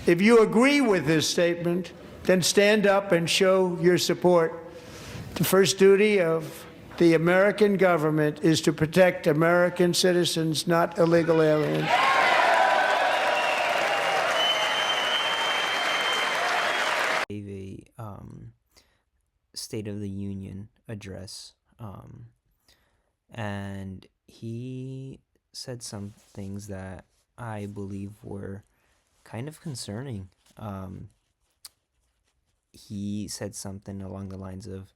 If you agree with this statement, then stand up and show your support. The first duty of the American government is to protect American citizens, not illegal aliens. Gave a State of the Union address, and he said some things that I believe were kind of concerning. He said something along the lines of,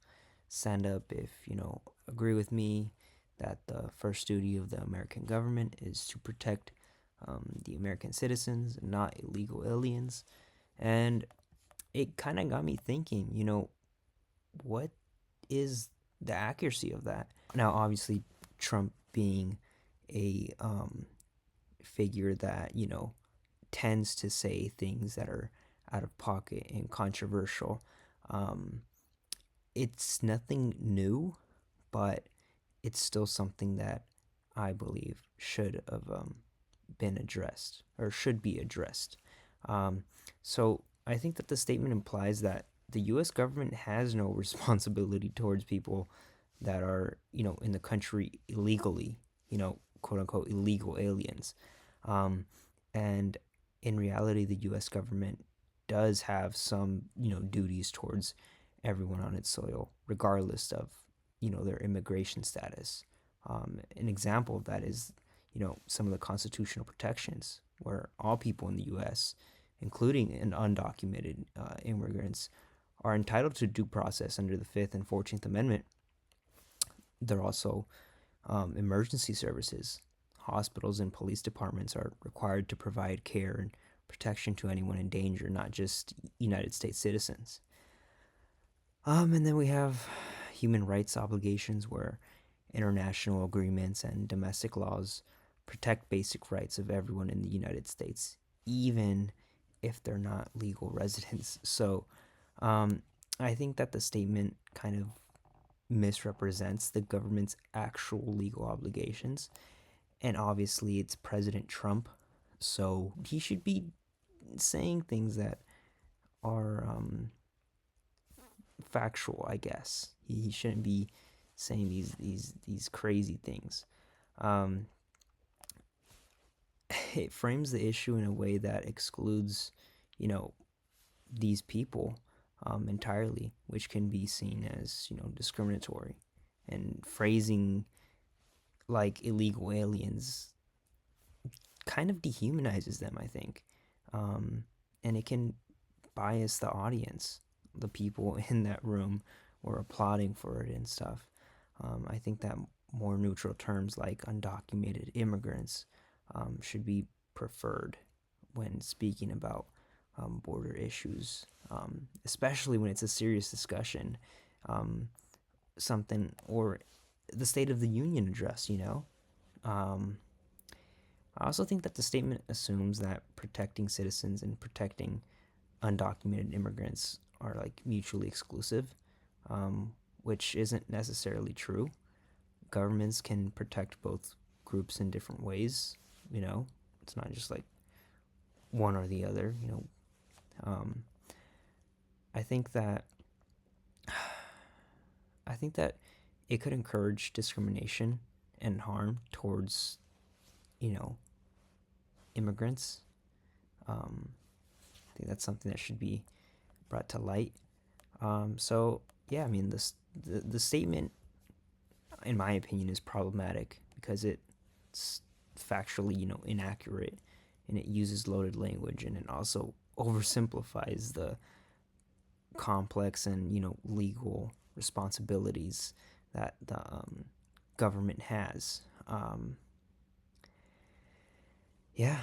stand up if you agree with me that the first duty of the American government is to protect the American citizens, not illegal aliens. And it kind of got me thinking, what is the accuracy of that? Now, obviously, Trump being a figure that, tends to say things that are out of pocket and controversial. It's nothing new, but it's still something that I believe should have been addressed or should be addressed. So I think that the statement implies that the U.S. government has no responsibility towards people that are, in the country illegally, quote unquote, illegal aliens. And in reality, the U.S. government does have some, duties towards everyone on its soil, regardless of, their immigration status. An example of that is, some of the constitutional protections where all people in the U.S., including undocumented immigrants, are entitled to due process under the 5th and 14th Amendment. They're also emergency services. Hospitals and police departments are required to provide care and protection to anyone in danger, not just United States citizens. And then we have human rights obligations where international agreements and domestic laws protect basic rights of everyone in the United States, even if they're not legal residents. So I think that the statement kind of misrepresents the government's actual legal obligations. And obviously, it's President Trump, so he should be saying things that are factual, I guess. He shouldn't be saying these crazy things. It frames the issue in a way that excludes, these people entirely, which can be seen as, discriminatory. And phrasing like illegal aliens kind of dehumanizes them, I think. And it can bias the audience, the people in that room were applauding for it and stuff. I think that more neutral terms like undocumented immigrants should be preferred when speaking about border issues, especially when it's a serious discussion, something or the State of the Union address, I also think that the statement assumes that protecting citizens and protecting undocumented immigrants are like mutually exclusive, which isn't necessarily true. Governments can protect both groups in different ways. It's not just like one or the other. I think that it could encourage discrimination and harm towards immigrants. I think that's something that should be brought to light. So yeah, I mean, the statement, in my opinion, is problematic because it's factually, inaccurate, and it uses loaded language, and it also oversimplifies the complex and legal responsibilities that the government has. Yeah,